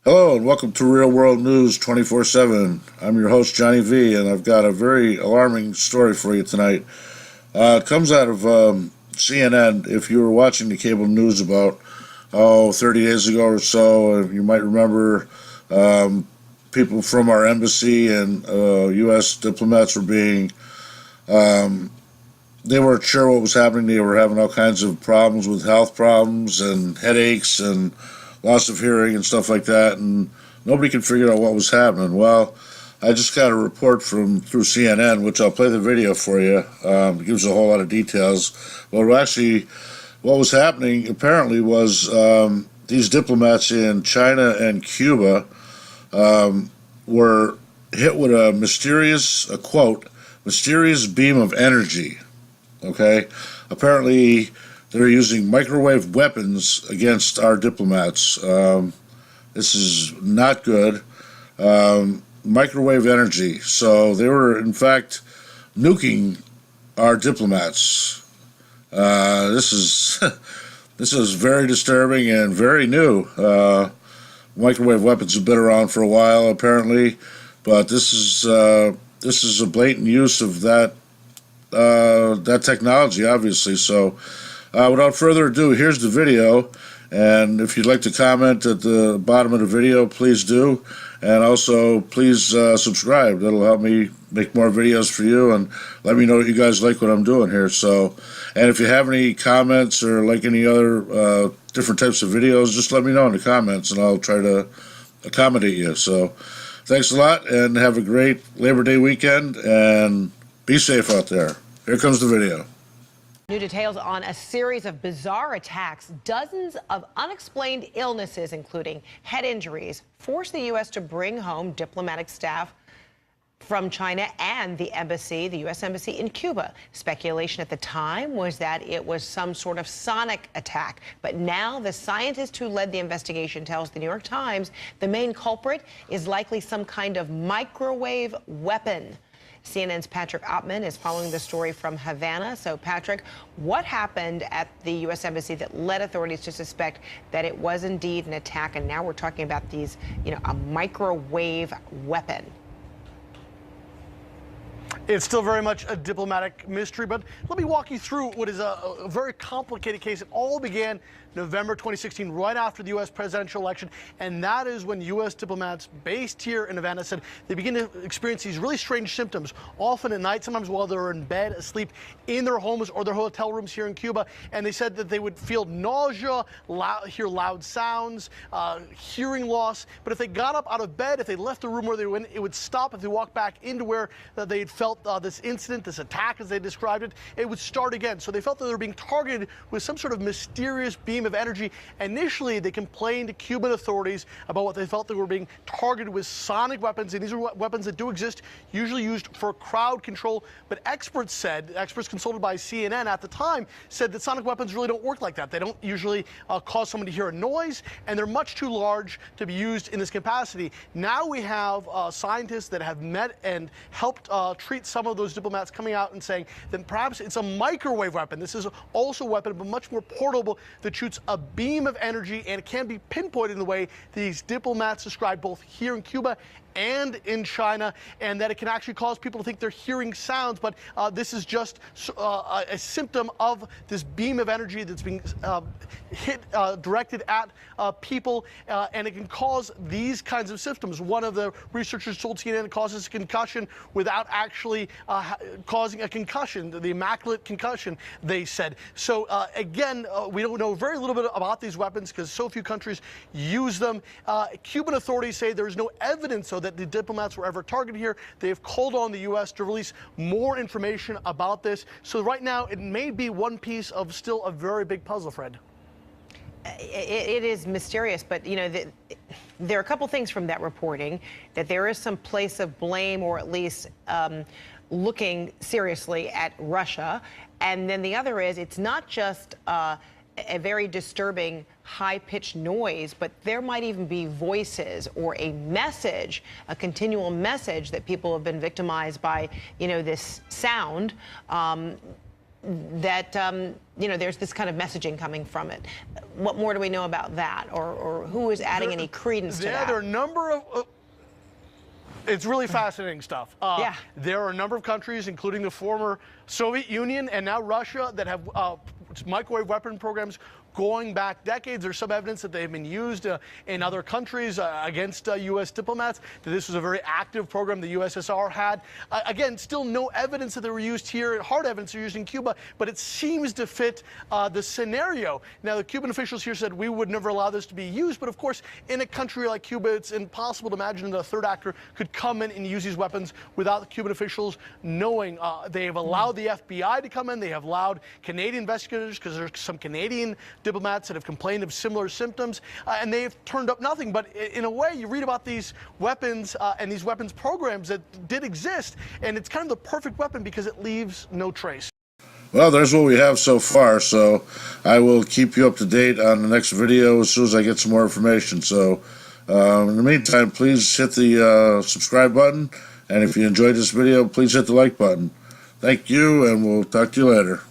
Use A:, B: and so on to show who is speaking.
A: Hello and welcome to Real World News 24/7. I'm your host, Johnny V, and I've got a very alarming story for you tonight. It comes out of CNN. If you were watching the cable news about, 30 days ago or so, you might remember people from our embassy and U.S. diplomats were being, they weren't sure what was happening. They were having all kinds of problems with health problems and headaches and loss of hearing and stuff like that, and nobody could figure out what was happening. Well, I just got a report through CNN, which I'll play the video for you. It gives a whole lot of details. Well, actually, what was happening apparently was these diplomats in China and Cuba were hit with a quote, mysterious beam of energy. Okay, apparently they're using microwave weapons against our diplomats. This is not good. Microwave energy. So they were, in fact, nuking our diplomats. This is this is very disturbing and very new. Microwave weapons have been around for a while, apparently, but this is a blatant use of that technology, obviously. So, without further ado, here's the video. And if you'd like to comment at the bottom of the video, please do. And also, please subscribe. That'll help me make more videos for you and let me know what you guys like what I'm doing here. So, and if you have any comments or like any other different types of videos, just let me know in the comments and I'll try to accommodate you. So, thanks a lot and have a great Labor Day weekend and be safe out there. Here comes the video.
B: New details on a series of bizarre attacks. Dozens of unexplained illnesses, including head injuries, forced the U.S. to bring home diplomatic staff from China and the U.S. Embassy in Cuba. Speculation at the time was that it was some sort of sonic attack. But now the scientist who led the investigation tells the New York Times the main culprit is likely some kind of microwave weapon. CNN's Patrick Ottman is following the story from Havana. So, Patrick, what happened at the U.S. Embassy that led authorities to suspect that it was indeed an attack? And now we're talking about these, a microwave weapon.
C: It's still very much a diplomatic mystery, but let me walk you through what is a very complicated case. It all began November 2016, right after the U.S. presidential election, and that is when U.S. diplomats based here in Havana said they begin to experience these really strange symptoms, often at night, sometimes while they're in bed, asleep in their homes or their hotel rooms here in Cuba, and they said that they would feel nausea, hear loud sounds, hearing loss, but if they got up out of bed, if they left the room where they were in, it would stop. If they walked back into where they had felt this incident, this attack as they described it, it would start again. So they felt that they were being targeted with some sort of mysterious beam of energy. Initially, they complained to Cuban authorities about what they felt they were being targeted with sonic weapons, and these are weapons that do exist, usually used for crowd control. But experts consulted by CNN at the time, said that sonic weapons really don't work like that. They don't usually cause someone to hear a noise, and they're much too large to be used in this capacity. Now we have scientists that have met and helped treat some of those diplomats, coming out and saying that perhaps it's a microwave weapon. This is also a weapon, but much more portable, that shoots a beam of energy, and it can be pinpointed in the way these diplomats described both here in Cuba and in China, and that it can actually cause people to think they're hearing sounds, but this is just a symptom of this beam of energy that's being directed at people, and it can cause these kinds of symptoms. One of the researchers told CNN it causes concussion without actually causing a concussion, the immaculate concussion, they said. So again, we don't know very little bit about these weapons because so few countries use them. Cuban authorities say there is no evidence, though, that the diplomats were ever targeted here. They have called on the U.S. to release more information about this. So right now, it may be one piece of still a very big puzzle, Fred.
B: It is mysterious, but, there are a couple things from that reporting, that there is some place of blame, or at least looking seriously at Russia. And then the other is, it's not just a very disturbing high-pitched noise, but there might even be voices or a message, a continual message that people have been victimized by, this sound. that there's this kind of messaging coming from it. What more do we know about that, or who is adding any credence to that?
C: Yeah, there are a number of. It's really fascinating stuff.
B: Yeah.
C: There are a number of countries, including the former Soviet Union and now Russia, that have microwave weapon programs going back decades. There's some evidence that they've been used in other countries against U.S. diplomats, that this was a very active program the USSR had. Again, still no evidence that they were used here, hard evidence they're used in Cuba, but it seems to fit the scenario. Now, the Cuban officials here said we would never allow this to be used, but of course, in a country like Cuba, it's impossible to imagine that a third actor could come in and use these weapons without the Cuban officials knowing. They have allowed the FBI to come in. They have allowed Canadian investigators, because there's some Canadian diplomats that have complained of similar symptoms, and they have turned up nothing. But in a way, you read about these weapons and these weapons programs that did exist, and it's kind of the perfect weapon because it leaves no trace.
A: Well, there's what we have so far, so I will keep you up to date on the next video as soon as I get some more information. So in the meantime, please hit the subscribe button, and if you enjoyed this video, please hit the like button. Thank you, and we'll talk to you later.